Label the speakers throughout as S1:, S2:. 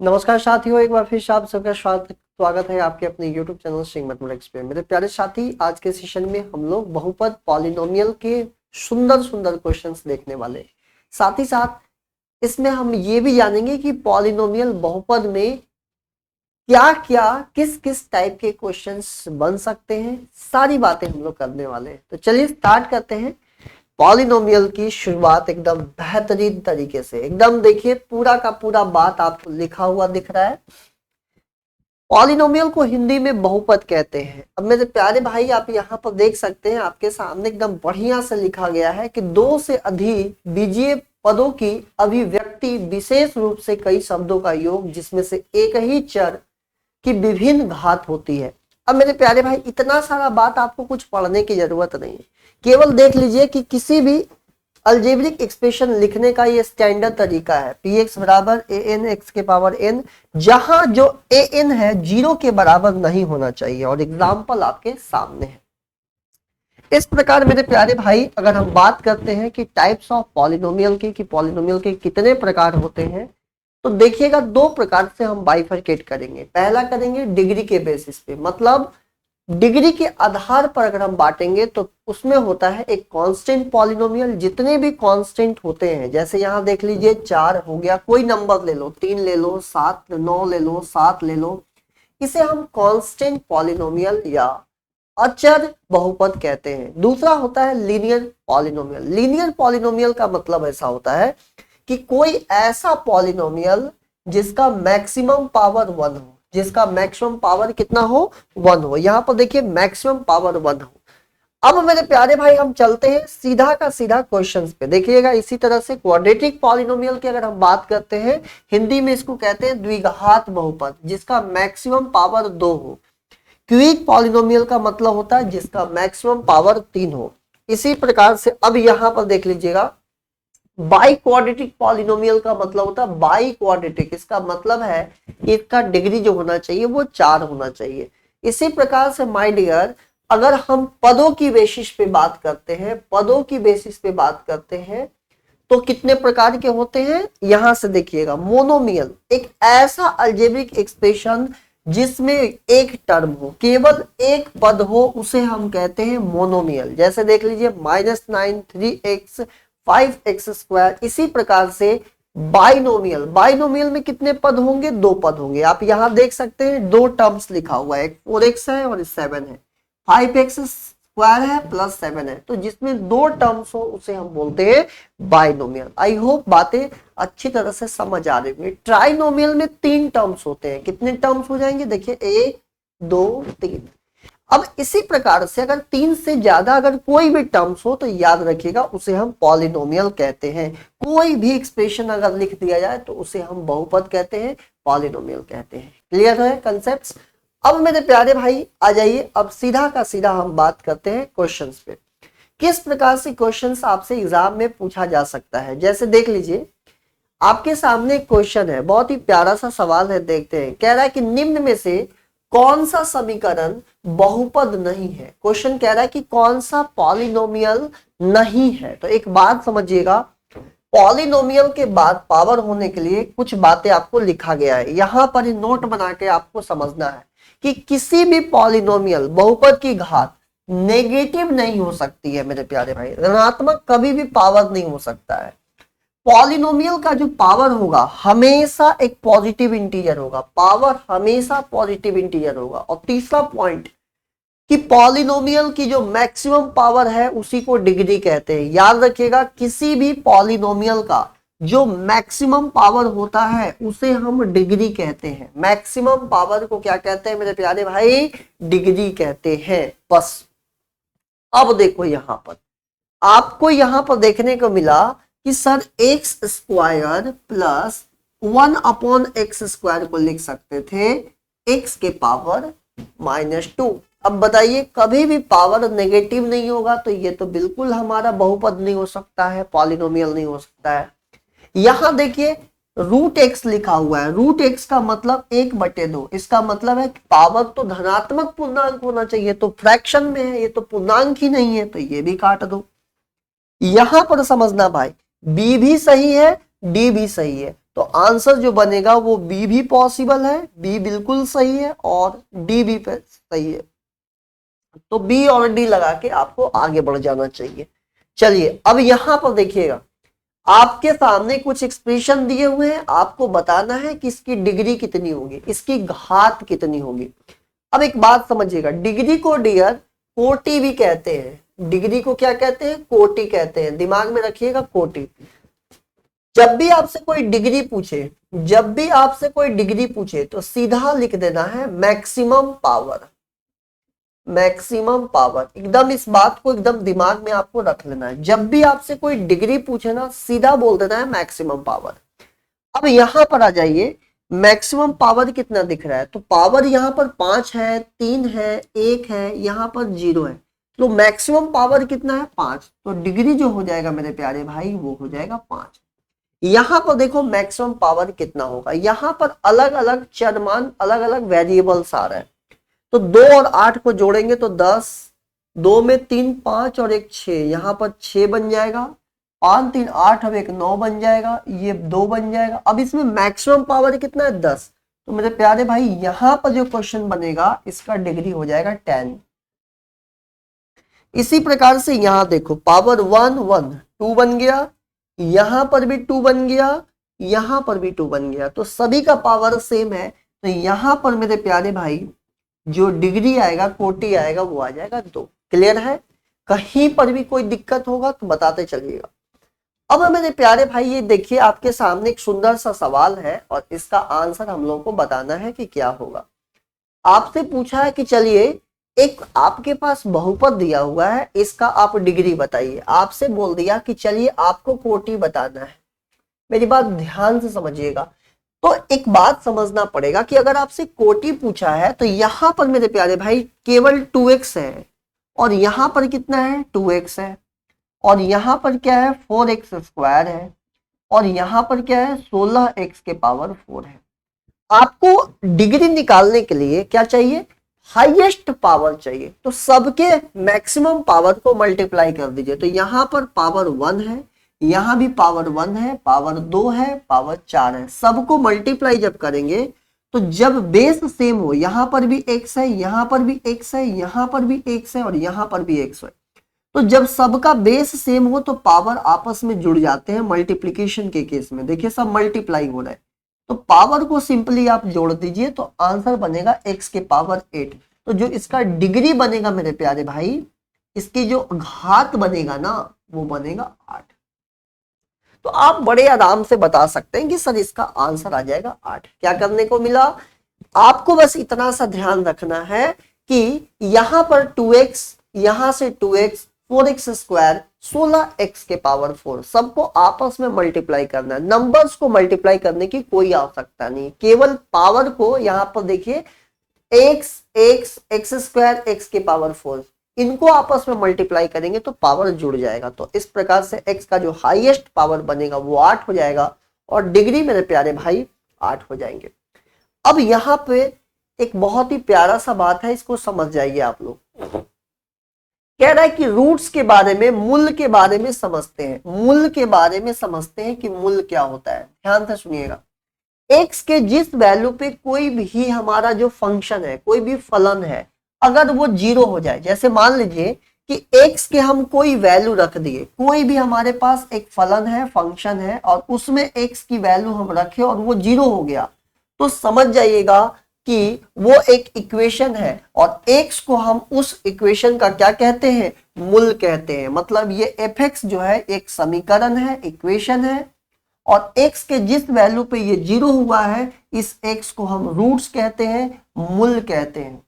S1: नमस्कार साथियों, एक बार फिर से आप सबका स्वागत है आपके अपने YouTube चैनल सिंह मैथमेटिक्स पे। मेरे प्यारे साथी, आज के सेशन में हम लोग बहुपद पॉलिनोमियल के सुंदर सुंदर क्वेश्चंस देखने वाले। साथ ही साथ इसमें हम ये भी जानेंगे कि पॉलिनोमियल बहुपद में क्या क्या किस किस टाइप के क्वेश्चंस बन सकते हैं, सारी बातें हम लोग करने वाले हैं। तो चलिए स्टार्ट करते हैं। पॉलिनोमियल की शुरुआत एकदम बेहतरीन तरीके से, एकदम देखिए पूरा का पूरा बात आपको लिखा हुआ दिख रहा है। पॉलिनोमियल को हिंदी में बहुपद कहते हैं। अब मेरे प्यारे भाई, आप यहाँ पर देख सकते हैं, आपके सामने एकदम बढ़िया से लिखा गया है कि दो से अधिक बीजीय पदों की अभिव्यक्ति विशेष रूप से कई शब्दों का योग जिसमें से एक ही चर की विभिन्न घात होती है। अब मेरे प्यारे भाई, इतना सारा बात आपको कुछ पढ़ने की जरूरत नहीं है, केवल देख लीजिए कि किसी भी अलजेब्रिक एक्सप्रेशन लिखने का ये स्टैंडर्ड तरीका है। px बराबर an x के पावर n, जहां जो an है 0 के बराबर नहीं होना चाहिए। और एग्जाम्पल आपके सामने है। इस प्रकार मेरे प्यारे भाई, अगर हम बात करते हैं कि टाइप्स ऑफ पॉलिनोमियल की, कि पॉलिनोमियल के कितने प्रकार होते हैं, तो देखिएगा दो प्रकार से हम बाइफरकेट करेंगे। पहला करेंगे डिग्री के बेसिस पे, मतलब डिग्री के आधार पर अगर हम बांटेंगे तो उसमें होता है एक कांस्टेंट पॉलिनोमियल। जितने भी कांस्टेंट होते हैं, जैसे यहां देख लीजिए 4 हो गया, कोई नंबर ले लो, 3 ले लो, 7 9 ले लो, 7 ले लो, इसे हम कांस्टेंट पॉलिनोमियल या अचर बहुपद कहते हैं। दूसरा होता है लीनियर पॉलिनोमियल। लीनियर पॉलिनोमियल का मतलब ऐसा होता है कि कोई ऐसा पॉलिनोमियल जिसका मैक्सिमम पावर 1 हो, जिसका मैक्सिमम पावर कितना हो, 1 हो। यहां पर देखिए मैक्सिमम पावर 1 हो। अब मेरे प्यारे भाई, हम चलते हैं सीधा का सीधा क्वेश्चंस पे। देखिएगा इसी तरह से क्वाड्रेटिक पॉलिनोमियल की अगर हम बात करते हैं, हिंदी में इसको कहते हैं द्विघात बहुपद, जिसका मैक्सिमम पावर 2 हो। क्यूबिक पॉलिनोमियल का मतलब होता है जिसका मैक्सिमम पावर 3 हो। इसी प्रकार से अब यहां पर देख लीजिएगा, बाई क्वाड्रेटिक पॉलिनोमियल का मतलब होता है बाई क्वाड्रेटिक, इसका मतलब है इसका डिग्री जो होना चाहिए वो 4 होना चाहिए। इसी प्रकार से माय डियर, अगर हम पदों की बेसिस पे बात करते हैं, पदों की बेसिस पे बात करते हैं, तो कितने प्रकार के होते हैं, यहां से देखिएगा। मोनोमियल, एक ऐसा अलजेब्रिक एक्सप्रेशन जिसमें एक टर्म हो, केवल एक पद हो, उसे हम कहते हैं मोनोमियल। जैसे देख लीजिए -9 3x 5x²। इसी प्रकार से बाइनोमियल, बाइनोमियल में कितने पद होंगे, 2 पद होंगे। आप यहां देख सकते हैं 2 टर्म्स लिखा हुआ है, एक 4x है और 7 है, 5x² है प्लस 7 है, तो जिसमें 2 टर्म्स हो उसे हम बोलते हैं बाइनोमियल। आई होप बातें अच्छी तरह से समझ आ रही होंगी। ट्राइनोमियल में 3 टर्म्स होते हैं। कितने टर्म्स हो जाएंगे, देखिए 1 2 3। अब इसी प्रकार से अगर 3 से ज्यादा अगर कोई भी टर्म्स हो तो याद रखिएगा उसे हम पॉलिनोमियल कहते हैं। कोई भी एक्सप्रेशन अगर लिख दिया जाए तो उसे हम बहुपद कहते हैं, पॉलिनोमियल कहते हैं। क्लियर है कंसेप्ट्स? अब मेरे प्यारे भाई आ जाइए, अब सीधा का सीधा हम बात करते हैं क्वेश्चंस पे। किस प्रकार से क्वेश्चंस आपसे एग्जाम में पूछा जा सकता है। जैसे देख लीजिए, आपके सामने एक क्वेश्चन है, बहुत ही प्यारा सा सवाल है, देखते हैं। कह रहा है कि निम्न में से कौन सा समीकरण बहुपद नहीं है। क्वेश्चन कह रहा है कि कौन सा पॉलिनोमियल नहीं है। तो एक बात समझिएगा, पॉलिनोमियल के बाद पावर होने के लिए कुछ बातें आपको लिखा गया है, यहां पर नोट बना के आपको समझना है कि किसी भी पॉलिनोमियल बहुपद की घात नेगेटिव नहीं हो सकती है। मेरे प्यारे भाई, ऋणात्मक कभी भी पावर नहीं हो सकता है। पॉलिनोमियल का जो पावर होगा हमेशा एक पॉजिटिव इंटीजर होगा, पावर हमेशा पॉजिटिव इंटीजर होगा। और तीसरा पॉइंट कि पॉलिनोमियल की जो मैक्सिमम पावर है उसी को डिग्री कहते हैं। याद रखिएगा, किसी भी पॉलिनोमियल का जो मैक्सिमम पावर होता है उसे हम डिग्री कहते हैं। मैक्सिमम पावर को क्या कहते हैं मेरे प्यारे भाई, डिग्री कहते हैं। बस अब देखो, यहां पर आपको यहां पर देखने को मिला कि सर x² प्लस 1/x² को लिख सकते थे x के पावर -2। अब बताइए, कभी भी पावर नेगेटिव नहीं होगा तो ये तो बिल्कुल हमारा बहुपद नहीं हो सकता है, पॉलिनोमियल नहीं हो सकता है। यहां देखिए √x लिखा हुआ है, √x का मतलब 1/2। इसका मतलब है कि पावर तो धनात्मक पूर्णांक होना चाहिए, तो फ्रैक्शन में है, ये तो पूर्णांक ही नहीं है, तो ये भी काट दो। यहां पर समझना भाई, बी भी सही है, डी भी सही है, तो आंसर जो बनेगा वो बी भी पॉसिबल है, बी बिल्कुल सही है और डी भी सही है। तो बी और डी लगा के आपको आगे बढ़ जाना चाहिए। चलिए अब यहां पर देखिएगा, आपके सामने कुछ एक्सप्रेशन दिए हुए हैं, आपको बताना है कि इसकी डिग्री कितनी होगी, इसकी घात कितनी होगी। अब एक बात समझिएगा, डिग्री को डियर कोटि भी कहते हैं। डिग्री को क्या कहते हैं? कोटि कहते हैं। दिमाग में रखिएगा, कोटि। जब भी आपसे कोई डिग्री पूछे, जब भी आपसे कोई डिग्री पूछे तो सीधा लिख देना है मैक्सिमम पावर। मैक्सिमम पावर, एकदम इस बात को एकदम दिमाग में आपको रख लेना है। जब भी आपसे कोई डिग्री पूछे ना, सीधा बोल देना है मैक्सिमम पावर। अब यहां पर आ जाइए, मैक्सिमम पावर कितना दिख रहा है? तो पावर यहां पर 5 है, 3 है, 1 है, यहां पर 0 है। तो मैक्सिमम पावर कितना है? 5। तो डिग्री जो हो जाएगा मेरे प्यारे भाई वो हो जाएगा 5। यहां पर देखो मैक्सिमम पावर कितना होगा, यहां पर अलग अलग चरमान, अलग अलग वेरिएबल्स आ रहे हैं। तो 2 और 8 को जोड़ेंगे तो 10, 2 में 3 5 और 1 6, यहां पर 6 बन जाएगा, 5 3 8 अब 1 9 बन जाएगा, ये 2 बन जाएगा। अब इसमें मैक्सिमम पावर कितना है? 10। तो मेरे प्यारे भाई यहां पर जो क्वेश्चन बनेगा इसका डिग्री हो जाएगा 10। इसी प्रकार से यहां देखो, पावर 1 1 2 बन गया, यहां पर भी 2 बन गया, यहां पर भी 2 बन गया। तो सभी का पावर सेम है। तो यहां पर मेरे प्यारे भाई जो डिग्री आएगा, कोटि आएगा, वो आ जाएगा 2। क्लियर है? कहीं पर भी कोई दिक्कत होगा तो बताते चलिएगा। अब मेरे प्यारे भाई ये देखिए, आपके सामने एक सुंदर सा सवाल है और इसका आंसर हम लोग को बताना है कि क्या होगा। आपसे पूछा है कि चलिए एक आपके पास बहुपद दिया हुआ है, इसका आप डिग्री बताइए। आपसे बोल दिया कि चलिए आपको कोटि बताना है। मेरी बात ध्यान से समझिएगा। तो एक बात समझना पड़ेगा कि अगर आपसे कोटि पूछा है तो यहां पर मेरे प्यारे भाई केवल 2x है, और यहां पर कितना है? 2x है, और यहां पर क्या है? 4x स्क्वायर है, और यहां पर क्या है? 16x के पावर 4 है। आपको डिग्री निकालने के लिए क्या चाहिए? हाईएस्ट पावर चाहिए। तो सबके मैक्सिमम पावर को मल्टीप्लाई कर दीजिए। तो यहां पर पावर 1 है, यहां भी पावर 1 है, पावर 2 है, पावर 4 है। सबको मल्टीप्लाई जब करेंगे तो जब बेस सेम हो, यहां पर भी x है, यहां पर भी x है, यहां पर भी x है, और यहां पर भी x है, तो जब सबका बेस सेम हो तो पावर आपस में जुड़ जाते हैं। मल्टीप्लीकेशन के केस में देखिए सब मल्टीप्लाई हो रहा है, तो पावर को सिंपली आप जोड़ दीजिए तो आंसर बनेगा x के पावर 8। तो जो इसका डिग्री बनेगा मेरे प्यारे भाई, इसकी जो घात बनेगा ना, वो बनेगा 8। तो आप बड़े आराम से बता सकते हैं कि सर इसका आंसर आ जाएगा 8। क्या करने को मिला? आपको बस इतना सा ध्यान रखना है कि यहां पर 2x, यहां से 2x, 4x स्क्वायर, 16x के पावर 4, सबको आपस में मल्टीप्लाई करना है। नंबर्स को मल्टीप्लाई करने की कोई आवश्यकता नहीं, केवल पावर को यहां पर देखिए x x x square x के पावर 4, इनको आपस में मल्टीप्लाई करेंगे तो पावर जुड़ जाएगा। तो इस प्रकार से x का जो हाईएस्ट पावर बनेगा वो 8 हो जाएगा, और डिग्री मेरे प्यारे भाई 8 हो जाएंगे। अब यहां पे एक बहुत ही प्यारा सा बात है, इसको समझ जाइए आप लोग। कह रहा है कि रूट्स के बारे में, मूल के बारे में समझते हैं। मूल के बारे में समझते हैं कि मूल क्या होता है। ध्यान से सुनिएगा, x के जिस वैल्यू पे कोई भी हमारा जो फंक्शन है, कोई भी फलन है, अगर वो 0 हो जाए, जैसे मान लीजिए कि x के हम कोई वैल्यू रख दिए, कोई भी हमारे पास एक फलन है, फंक्शन है, और उसमें x की वैल्यू हम रखे और वो 0 हो गया, तो समझ जाइएगा कि वो एक इक्वेशन है, और x को हम उस इक्वेशन का क्या कहते हैं? मूल कहते हैं। मतलब ये fx जो है एक समीकरण है, इक्वेशन है, और x के जिस वैल्यू पे ये 0 हुआ है, इस x को हम रूट्स कहते हैं, मूल कहते हैं,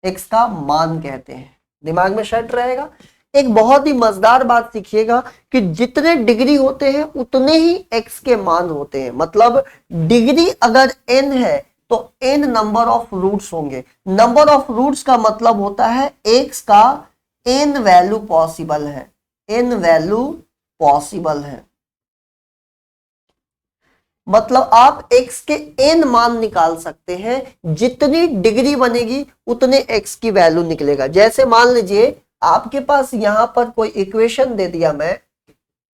S1: x का मान कहते हैं। दिमाग में सेट रहेगा। एक बहुत ही मजेदार बात सीखिएगा कि जितने डिग्री होते हैं उतने ही x के मान होते हैं। मतलब डिग्री अगर n है तो n नंबर ऑफ रूट्स होंगे। नंबर ऑफ रूट्स का मतलब होता है x का n वैल्यू पॉसिबल है, n वैल्यू पॉसिबल है। मतलब आप x के n मान निकाल सकते हैं, जितनी डिग्री बनेगी उतने x की वैल्यू निकलेगा। जैसे मान लीजिए आपके पास यहां पर कोई इक्वेशन दे दिया मैं,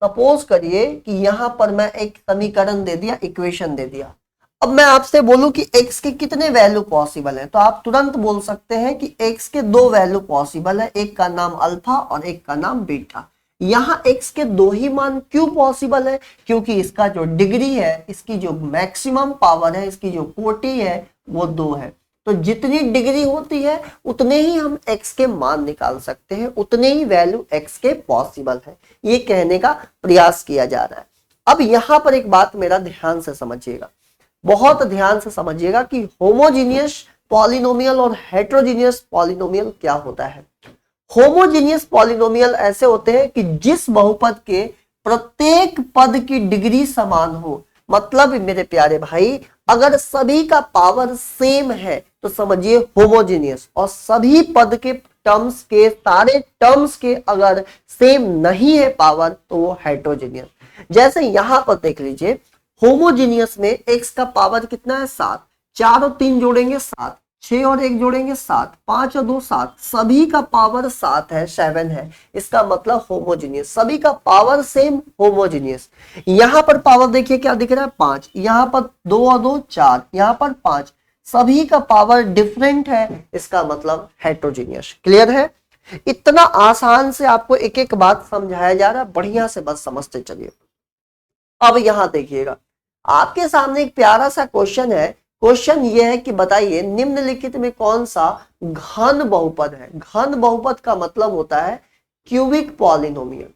S1: सपोज करिए कि यहां पर मैं एक समीकरण दे दिया, इक्वेशन दे दिया। अब मैं आपसे बोलूं कि x के कितने वैल्यू पॉसिबल है, तो आप तुरंत बोल सकते हैं कि x के दो वैल्यू पॉसिबल है, एक का नाम अल्फा और एक का नाम बीटा। यहां x के दो ही मान क्यों पॉसिबल है, क्योंकि इसका जो डिग्री है, इसकी जो मैक्सिमम पावर है, इसकी जो कोटि है वो 2 है। तो जितनी डिग्री होती है उतने ही हम x के मान निकाल सकते हैं, उतने ही वैल्यू x के पॉसिबल है, ये कहने का प्रयास किया जा रहा है। अब यहां पर एक बात मेरा ध्यान से समझिएगा, बहुत ध्यान से समझिएगा कि होमोजीनियस पॉलिनोमियल और हेटेरोजीनियस पॉलिनोमियल क्या होता है। होमोजीनियस पॉलिनोमियल ऐसे होते हैं कि जिस बहुपद के प्रत्येक पद की डिग्री समान हो, मतलब मेरे प्यारे भाई अगर सभी का पावर सेम है तो समझिए होमोजीनियस, और सभी पद के टर्म्स के, सारे टर्म्स के अगर सेम नहीं है पावर तो वो हेटेरोजीनियस। जैसे यहां पर देख लीजिए, होमोजीनियस में x का पावर कितना है 7, 4 और 3 जोड़ेंगे 7, 6 और 1 जोड़ेंगे 7, 5 और 2 7, सभी का पावर 7 है, 7 है। इसका मतलब होमोजीनियस, सभी का पावर सेम, होमोजीनियस। यहां पर पावर देखिए क्या दिख रहा है 5, यहां पर 2 और 2 4, यहां पर 5, सभी का पावर डिफरेंट है, इसका मतलब हेटेरोजीनियस। क्लियर है? इतना आसान से आपको एक एक बात समझाया जा रहा है, बढ़िया से बस समझते चलिए। अब यहां देखिएगा, आपके सामने एक प्यारा सा क्वेश्चन है। क्वेश्चन ये है कि बताइए निम्नलिखित में कौन सा घन बहुपद है। घन बहुपद का मतलब होता है क्यूबिक पॉलिनोमियल।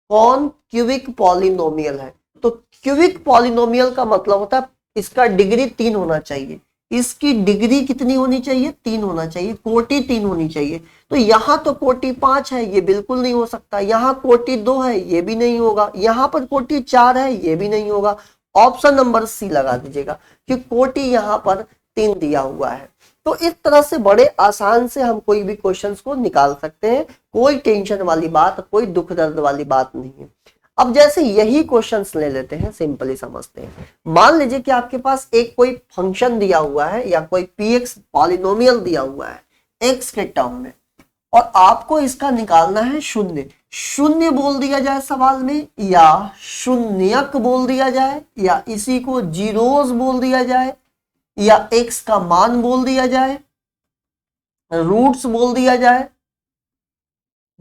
S1: कौन? क्यूबिक पॉलिनोमियल है। तो क्यूबिक पॉलिनोमियल का मतलब होता है इसका डिग्री 3 होना चाहिए। इसकी डिग्री कितनी होनी चाहिए? 3 होना चाहिए, कोटि 3 होनी चाहिए। तो यहां तो कोटि 5 है, ये बिल्कुल नहीं हो सकता। यहां कोटि 2 है, ये भी नहीं होगा। यहां पर कोटि 4 है, ये भी नहीं होगा। ऑप्शन नंबर सी लगा दीजिएगा कि कोटि यहां पर 3 दिया हुआ है। तो इस तरह से बड़े आसान से हम कोई भी क्वेश्चंस को निकाल सकते हैं, कोई टेंशन वाली बात, कोई दुख दर्द वाली बात नहीं है। अब जैसे यही क्वेश्चंस ले लेते हैं, सिंपली समझते हैं। मान लीजिए कि आपके पास एक कोई फंक्शन दिया हुआ है या कोई px पॉलिनोमियल दिया हुआ है x के टर्म में, और आपको इसका निकालना है शून्य। शून्य बोल दिया जाए सवाल में, या शून्यक बोल दिया जाए, या इसी को जीरोस बोल दिया जाए, या x का मान बोल दिया जाए, रूट्स बोल दिया जाए,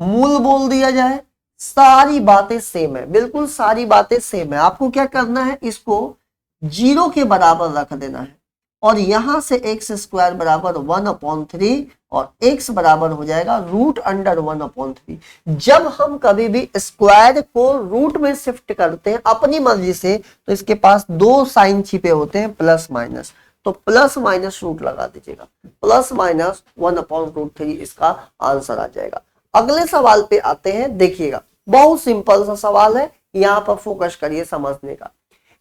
S1: मूल बोल दिया जाए, सारी बातें सेम है, बिल्कुल सारी बातें सेम है। आपको क्या करना है, इसको 0 के बराबर रख देना है, और यहां से एक्स स्क्वायर बराबर 1/3 और x बराबर हो जाएगा √1/3। जब हम कभी भी स्क्वायर को रूट में शिफ्ट करते हैं अपनी मर्जी से, तो इसके पास 2 साइन छिपे होते हैं, प्लस माइनस। तो प्लस माइनस रूट लगा दीजिएगा, प्लस माइनस 1/√3 इसका आंसर आ जाएगा। अगले सवाल पे आते हैं, देखिएगा बहुत सिंपल सा सवाल है, यहां पर फोकस करिए समझने का।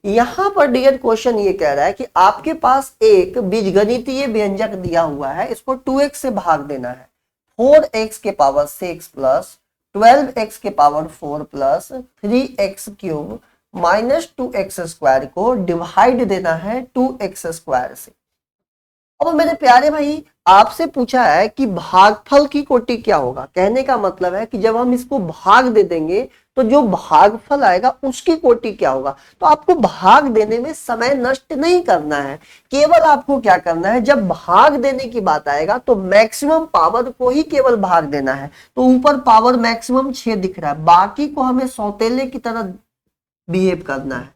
S1: यहां पर डियर क्वेश्चन ये कह रहा है कि आपके पास एक बीजगणितीय व्यंजक दिया हुआ है, इसको 2x से भाग देना है। 4x के पावर 6 प्लस 12x के power 4 plus 3x cube minus 2x square को डिवाइड देना है 2x स्क्वायर से। अब मेरे प्यारे भाई आपसे पूछा है कि भागफल की कोटि क्या होगा। कहने का मतलब है कि जब हम इसको भाग दे देंगे तो जो भागफल आएगा उसकी कोटि क्या होगा। तो आपको भाग देने में समय नष्ट नहीं करना है, केवल आपको क्या करना है, जब भाग देने की बात आएगा तो मैक्सिमम पावर को ही केवल भाग देना है। तो ऊपर पावर मैक्सिमम 6 दिख रहा है, बाकी को हमें सौतेले की तरह बिहेव करना है।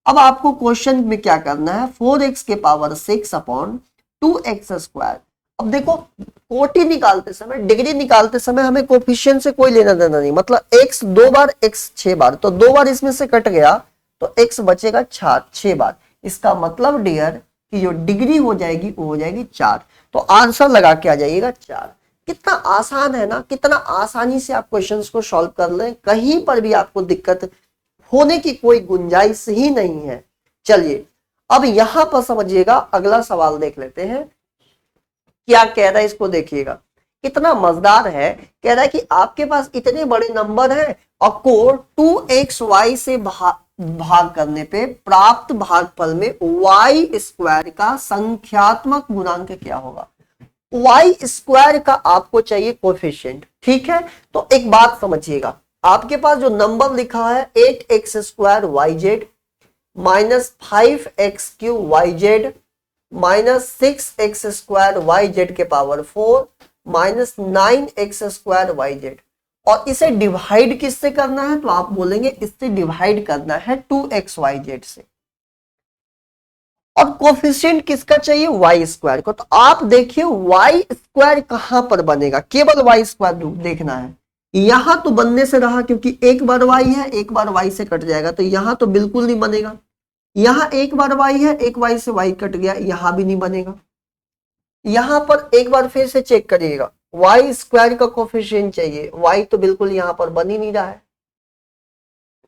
S1: अब आपको क्वेश्चन में क्या करना है, 4x के पावर 6/2x स्क्वायर। अब देखो कोटि निकालते समय, डिग्री निकालते समय हमें कोफिशिएंट से कोई लेना देना नहीं, मतलब x 2 बार, x 6 बार, तो 2 बार इसमें से कट गया तो x बचेगा 6 बार। इसका मतलब डियर कि जो डिग्री हो जाएगी वो हो जाएगी 4। तो आंसर लगा के आ जाइएगा 4। कितना आसान है ना, कितना आसानी से आप क्वेश्चंस को सॉल्व कर लें, कहीं पर भी आपको दिक्कत होने की कोई गुंजाइश ही नहीं है। चलिए अब यहां पर समझिएगा, अगला सवाल देख लेते हैं क्या कह रहा है, इसको देखिएगा कितना मजेदार है। कह रहा है कि आपके पास इतने बड़े नंबर हैं और को 2xy से भाग करने पे प्राप्त भागफल में y स्क्वायर का संख्यात्मक गुणांक क्या होगा। y स्क्वायर का आपको चाहिए कोफिशिएंट, ठीक है। तो एक बात समझिएगा, आपके पास जो नंबर लिखा है 8x² YZ minus 5x³ YZ minus 6x² YZ के पावर 4 माइनस 9x² YZ, और इसे डिवाइड किससे करना है, तो आप बोलेंगे इससे डिवाइड करना है 2x YZ से, और कोफिशिएंट किसका चाहिए, y² को। तो आप देखिए y² कहां पर बनेगा, केवल y² देखना है। यहां तो बनने से रहा क्योंकि एक बार y है, एक बार y से कट जाएगा, तो यहां तो बिल्कुल नहीं बनेगा। यहां एक बार y है, एक y से y कट गया, यहां भी नहीं बनेगा। यहां पर एक बार फिर से चेक करिएगा, y² का कोफिशिएंट चाहिए, y तो बिल्कुल यहां पर बन ही नहीं रहा है।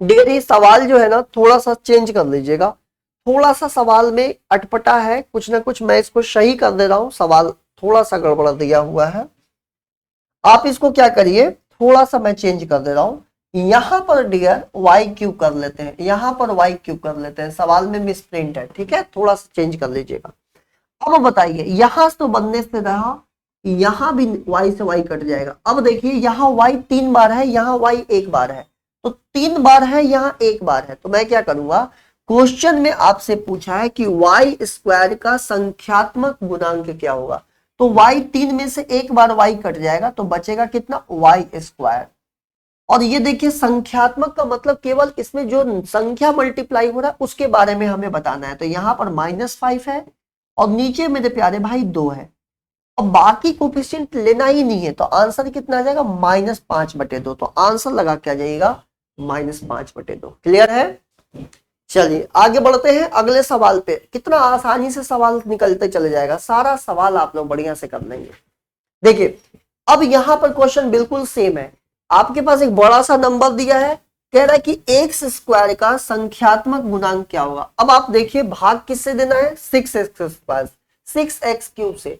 S1: डियर ये सवाल जो है ना थोड़ा सा चेंज कर लीजिएगा, थोड़ा सा सवाल में अटपटा है, कुछ ना कुछ मैं इसको सही कर दे रहा हूं, सवाल थोड़ा सा गड़बड़ दिया हुआ है। आप इसको क्या करिए, थोड़ा सा मैं चेंज कर दे रहा हूं, यहां पर डियर y³ कर लेते हैं, यहां पर y³ कर लेते हैं, सवाल में मिसप्रिंट है, ठीक है, थोड़ा सा चेंज कर लीजिएगा। अब बताइए यहां तो बनने से रहा, यहां भी y से y कट जाएगा। अब देखिए यहां y 3 बार है, यहां y 1 बार है, तो 3 बार है, यहां 1 बार है, तो मैं क्या करूंगा, क्वेश्चन में आपसे पूछा है कि y² का संख्यात्मक गुणांक क्या होगा, तो y 3 में से 1 बार y कट जाएगा, तो बचेगा कितना, y²। और ये देखिए संख्यात्मक का मतलब केवल इसमें जो संख्या मल्टीप्लाई हो रहा है उसके बारे में हमें बताना है, तो यहां पर -5 है और नीचे मेरे प्यारे भाई 2 है, और बाकी कोफिशिएंट लेना ही नहीं है, तो आंसर कितना आ जाएगा, -5/2, तो आंसर लगा क्या जाएगा, -5/2। क्लियर है। चलिए आगे बढ़ते हैं अगले सवाल पे, कितना आसानी से सवाल निकलते चले जाएगा, सारा सवाल आप लोग बढ़िया से कर लेंगे। देखिए अब यहां पर क्वेश्चन बिल्कुल सेम है, आपके पास एक बड़ा सा नंबर दिया है, कह रहा है कि x² का संख्यात्मक गुणांक क्या होगा। अब आप देखिए भाग किससे देना है, 6x², 6x³ से,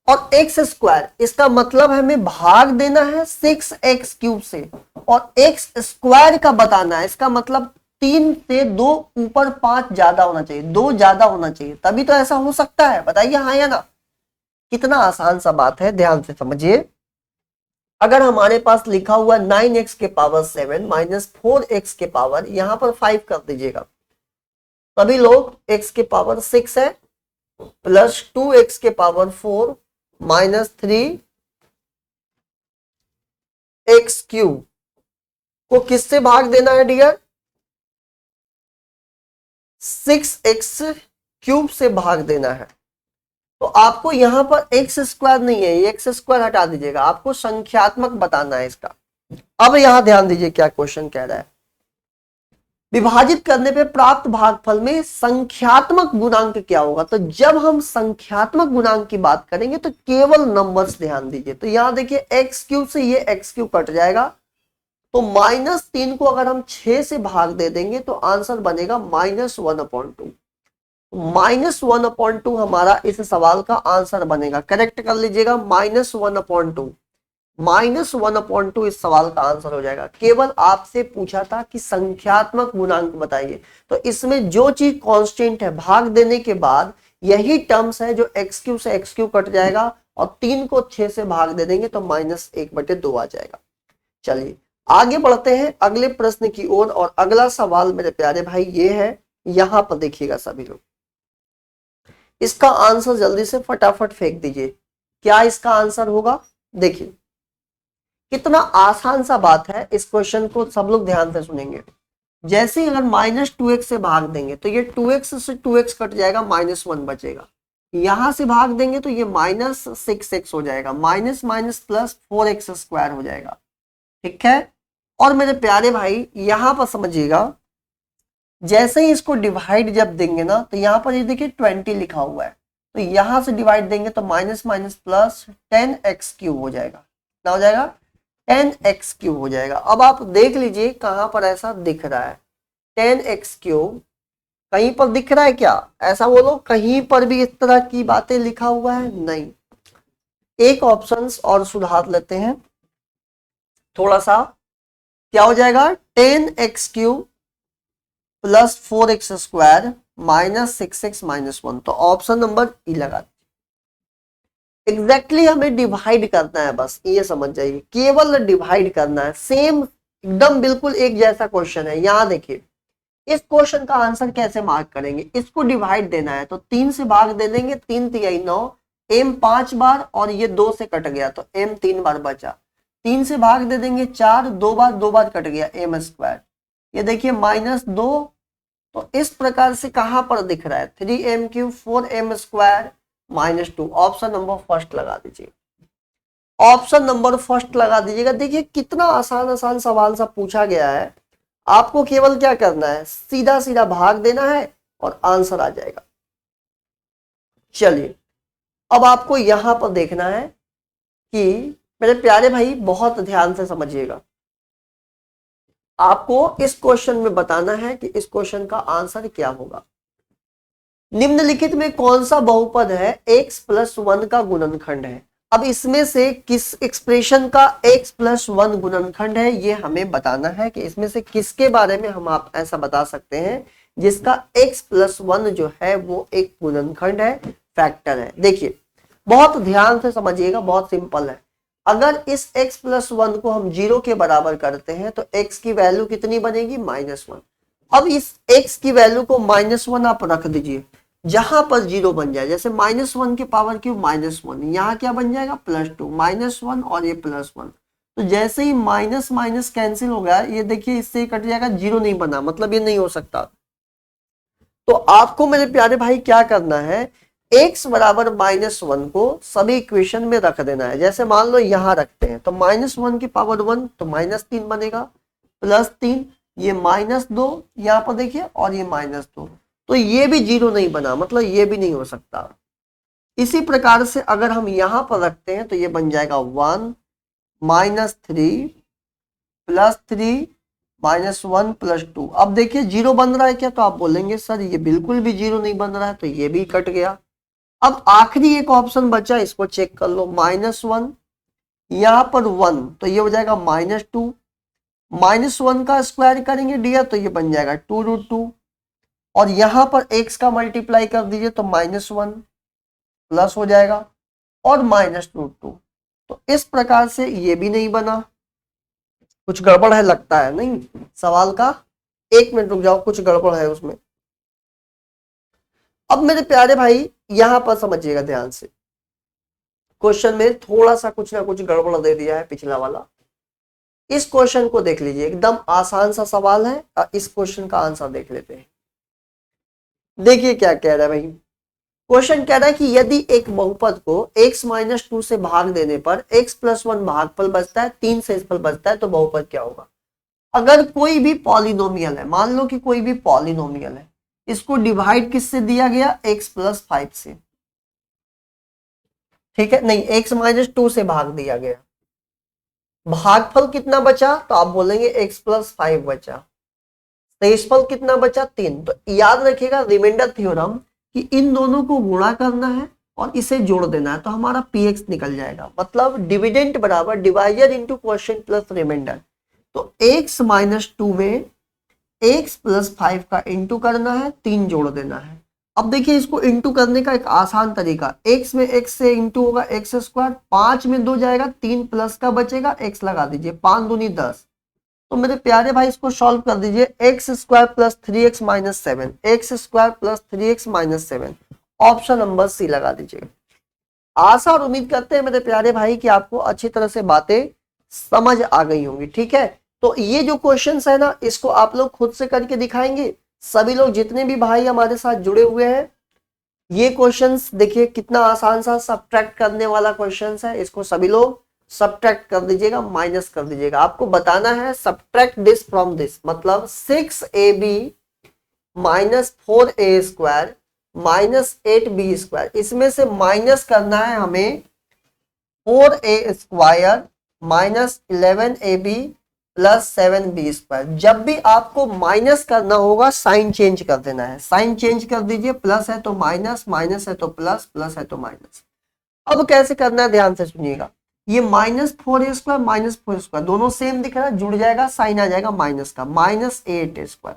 S1: और x², इसका मतलब हमें भाग देना है 6x³ से, और x² का बताना है, इसका मतलब 3 से 2 ऊपर 5 ज्यादा होना चाहिए, 2 ज्यादा होना चाहिए, तभी तो ऐसा हो सकता है, बताइए हाँ या ना। कितना आसान सा बात है, ध्यान से समझिए। अगर हमारे पास लिखा हुआ 9x के पावर 7 माइनस 4x के पावर यहां पर 5 कर दीजिएगा, सभी लोग x के पावर 6 है, प्लस 2x के पावर 4 माइनस 3x³ को किससे भाग देना है डियर, 6x³ से भाग देना है। तो आपको यहां पर x² नहीं है, ये x² हटा दीजिएगा, आपको संख्यात्मक बताना है इसका। अब यहां ध्यान दीजिए क्या क्वेश्चन कह रहा है, विभाजित करने पे प्राप्त भागफल में संख्यात्मक गुणांक क्या होगा। तो जब हम संख्यात्मक गुणांक की बात करेंगे तो केवल नंबर्स ध्यान दीजिए, तो यहां देखिए x³ से ये x³ कट जाएगा, तो -3 को अगर हम 6 से भाग दे देंगे तो आंसर बनेगा -1/2, -1/2 हमारा इस सवाल का आंसर बनेगा। करेक्ट कर लीजिएगा, -1/2, -1/2 इस सवाल का आंसर हो जाएगा। केवल आपसे पूछा था कि संख्यात्मक गुणांक बताइए, तो इसमें जो चीज कांस्टेंट है भाग देने के बाद यही टर्म्स है जो x³ से x³ कट जाएगा, और 3 को 6 से भाग दे देंगे तो -1/2 आ जाएगा। चलिए आगे बढ़ते हैं अगले प्रश्न की ओर, और अगला सवाल मेरे प्यारे भाई ये है, यहां पर देखिएगा सभी लोग, इसका आंसर जल्दी से फटाफट फेंक दीजिए, क्या इसका आंसर होगा। देखिए कितना आसान सा बात है, इस क्वेश्चन को सब लोग ध्यान से सुनेंगे। जैसे अगर -2x से भाग देंगे तो ये 2x से 2x कट जाएगा, -1 बचेगा, यहां से भाग देंगे तो ये -6x हो जाएगा, माइनस माइनस प्लस 4x² हो जाएगा, ठीक है। और मेरे प्यारे भाई यहां पर समझिएगा, जैसे ही इसको डिवाइड जब देंगे ना, तो यहां पर ये देखिए 20 लिखा हुआ है, तो यहां से डिवाइड देंगे तो माइनस माइनस प्लस 10x³ हो जाएगा, क्या हो जाएगा, 10x³ हो जाएगा। अब आप देख लीजिए कहां पर ऐसा दिख रहा है, 10x³ कहीं पर दिख रहा है क्या, ऐसा बोलो कहीं पर भी इस तरह की बातें लिखा हुआ है, नहीं। एक ऑप्शन और सुधार लेते हैं थोड़ा सा, क्या हो जाएगा, 10x³ plus 4x² minus 6x minus 1, तो ऑप्शन नंबर ई लगा। एग्जैक्टली हमें डिवाइड करना है, बस ये समझ जाइए, केवल डिवाइड करना है, सेम एकदम बिल्कुल एक जैसा क्वेश्चन है। यहाँ देखिए इस क्वेश्चन का आंसर कैसे मार्क करेंगे, इसको डिवाइड देना है तो 3 से भाग दे देंगे, 3 तिहाई 9, m 5 बार और ये 2 से कट गया तो m 3 बार बचा, 3 से भाग दे देंगे 4, 2 बार कट गया m स्क्वायर, ये देखिए -2। तो इस प्रकार से कहां पर दिख रहा है 3m cube 4m square -2, option number first लगा दीजिए, ऑप्शन नंबर फर्स्ट लगा दीजिएगा। देखिए कितना आसान आसान सवाल सा पूछा गया है, आपको केवल क्या करना है सीधा सीधा भाग देना है और आंसर आ जाएगा। चलिए अब आपको यहां पर देखना है कि मेरे प्यारे भाई बहुत ध्यान से समझिएगा, आपको इस क्वेश्चन में बताना है कि इस क्वेश्चन का आंसर क्या होगा। निम्नलिखित में कौन सा बहुपद है x + 1 का गुणनखंड है। अब इसमें से किस एक्सप्रेशन का x + 1 गुणनखंड है ये हमें बताना है कि इसमें से किसके बारे में हम आप ऐसा बता सकते हैं जिसका x + 1 जो है वो एक गुणनखंड है, फैक्टर है। देखिए बहुत ध्यान से समझिएगा, बहुत सिंपल है। अगर इस x + 1 को हम 0 के बराबर करते हैं तो x की वैल्यू कितनी बनेगी -1। अब इस x की वैल्यू को -1 आप रख दीजिए जहां पर 0 बन जाए, जैसे -1 के पावर क्यूब -1, यहाँ क्या बन जाएगा +2, -1 और ये +1। तो जैसे ही माइनस माइनस कैंसिल हो गया, ये देखिए इससे कट जाएगा, 0 नहीं बना, मतलब ये नहीं हो सकता। तो आपको मेरे प्यारे भाई क्या करना है, x बराबर -1 को सभी इक्वेशन में रख देना है। जैसे मान लो यहां रखते हैं तो -1 की पावर 1 तो -3 बनेगा, +3, ये -2 यहाँ पर देखिए और ये -2, तो ये भी 0 नहीं बना, मतलब ये भी नहीं हो सकता। इसी प्रकार से अगर हम यहां पर रखते हैं तो ये बन जाएगा 1 -3 +3 -1 +2। अब देखिए 0 बन रहा है क्या, तो आप बोलेंगे सर ये बिल्कुल भी 0 नहीं बन रहा है, तो ये भी कट गया। अब आखिरी एक ऑप्शन बचा, इसको चेक कर लो, -1 यहां पर 1 तो ये हो जाएगा -2, -1 का स्क्वायर करेंगे डियर तो ये बन जाएगा 2√2, और यहां पर x का मल्टीप्लाई कर दीजिए तो -1 प्लस हो जाएगा और -√2। तो इस प्रकार से ये भी नहीं बना, कुछ गड़बड़ है लगता है, नहीं सवाल का, 1 मिनट रुक जाओ, कुछ गड़बड़ है उसमें। अब मेरे प्यारे भाई यहां पर समझिएगा ध्यान से, क्वेश्चन में थोड़ा सा कुछ ना कुछ गड़बड़ दे दिया है पिछला वाला। इस क्वेश्चन को देख लीजिए, एकदम आसान सा सवाल है, इस क्वेश्चन का आंसर देख लेते हैं। देखिए क्या कह रहा है भाई, क्वेश्चन कह रहा है कि यदि एक बहुपद को x - 2 से भाग देने पर x + 1 भागफल बचता है, 3 शेषफल बचता है, तो बहुपद क्या होगा। अगर कोई भी पॉलिनोमियल है, मान लो कि कोई भी पॉलिनोमियल है, इसको डिवाइड किससे दिया गया, x + 5 से, ठीक है, नहीं x - 2 से भाग दिया गया, भागफल कितना बचा, तो आप बोलेंगे x + 5 बचा, शेषफल कितना बचा 3। तो याद रखिएगा रिमाइंडर थ्योरम कि इन दोनों को गुणा करना है और इसे जोड़ देना है, तो हमारा px निकल जाएगा, मतलब डिविडेंड बराबर divisor into quotient plus remainder. तो x - 2 में x + 5 का इंटू करना है, 3 जोड़ देना है। अब देखिए इसको इंटू करने का एक आसान तरीका, x में x से इंटू होगा x², 5 में 2 जाएगा, 3 प्लस का बचेगा, x लगा दीजिए, 5 दूनी 10। तो मेरे प्यारे भाई इसको सॉल्व कर दीजिए, x² + 3x - 7, x² + 3x - 7, option number C लगा दीजिए। आशा और उम्मीद करते हैं मेरे प्यारे भाई कि आपको अच्छी तरह से बातें समझ आ गई होंगी, ठीक है। तो ये जो क्वेश्चंस है ना, इसको आप लोग खुद से करके दिखाएंगे, सभी लोग जितने भी भाई हमारे साथ जुड़े हुए हैं। ये क्वेश्चंस देखिए कितना आसान सा सब्ट्रैक्ट करने वाला क्वेश्चंस है, इसको सभी लोग सब्ट्रैक्ट कर दीजिएगा, माइनस कर दीजिएगा। आपको बताना है सब्ट्रैक्ट दिस फ्रॉम दिस, मतलब 6ab - 4a² - 8b², इसमें से माइनस करना है हमें 4a² - 11ab + 7b²। जब भी आपको माइनस करना होगा साइन चेंज कर देना है, साइन चेंज कर दीजिए, प्लस है तो माइनस, माइनस है तो प्लस, प्लस है तो माइनस। अब कैसे करना है ध्यान से सुनिएगा, ये -4a² - 4a² दोनों सेम दिख रहा है, जुड़ जाएगा, साइन आ जाएगा माइनस का, -8a²।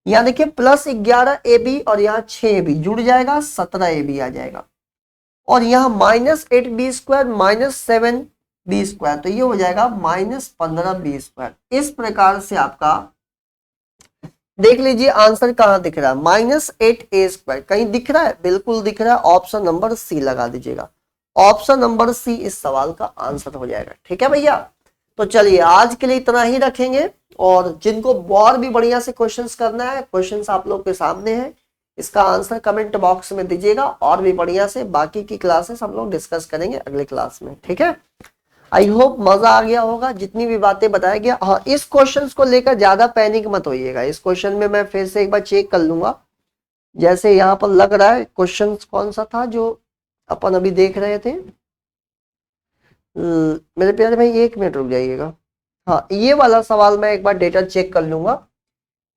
S1: यहाँ देखिए +11ab और यहाँ 6ab जुड़ जाएगा, 17ab आ जाएगा। और यहाँ -8b² - 7 बी स्क्वायर, तो ये हो जाएगा -15 बी स्क्वायर। इस प्रकार से आपका देख लीजिए आंसर कहाँ दिख रहा है, -8a²। कहीं दिख रहा है? बिल्कुल दिख रहा है, ऑप्शन नंबर सी लगा दीजिएगा। ऑप्शन नंबर सी इस सवाल का आंसर हो जाएगा। ठीक है भैया, तो चलिए आज के लिए इतना ही रखेंगे, और जिनको और भी बढ़िया से क्वेश्चंस करना है, क्वेश्चंस आप लोग के सामने है, इसका आंसर कमेंट बॉक्स में दीजिएगा, और भी बढ़िया से बाकी की क्लासेस हम लोग डिस्कस करेंगे अगले क्लास में। ठीक है, आई होप मजा आ गया होगा जितनी भी बातें बताया गया। हाँ, इस क्वेश्चन को लेकर ज्यादा पैनिक मत होइएगा। इस क्वेश्चन में मैं फिर से एक बार चेक कर लूंगा, जैसे यहाँ पर लग रहा है क्वेश्चन कौन सा था जो अपन अभी देख रहे थे। मेरे प्यारे भाई 1 मिनट रुक जाइएगा। हाँ, ये वाला सवाल मैं एक बार डेटा चेक कर लूंगा,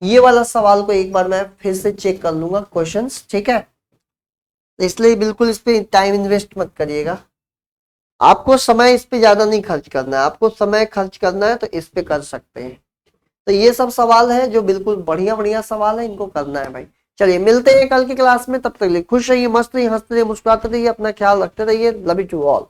S1: ये वाला सवाल को एक बार मैं फिर से चेक कर लूंगा क्वेश्चंस। ठीक है, इसलिए बिल्कुल इस पे टाइम इन्वेस्ट मत करिएगा। आपको समय इस पे ज्यादा नहीं खर्च करना है, आपको समय खर्च करना है तो इस पे कर सकते हैं। तो ये सब सवाल है जो बिल्कुल बढ़िया बढ़िया सवाल है, इनको करना है भाई। चलिए मिलते हैं कल की क्लास में, तब तक के लिए खुश रहिए, मस्त रहिए, हंसते रहिए, मुस्कुराते रहिए, अपना ख्याल रखते रहिए। Love you to all.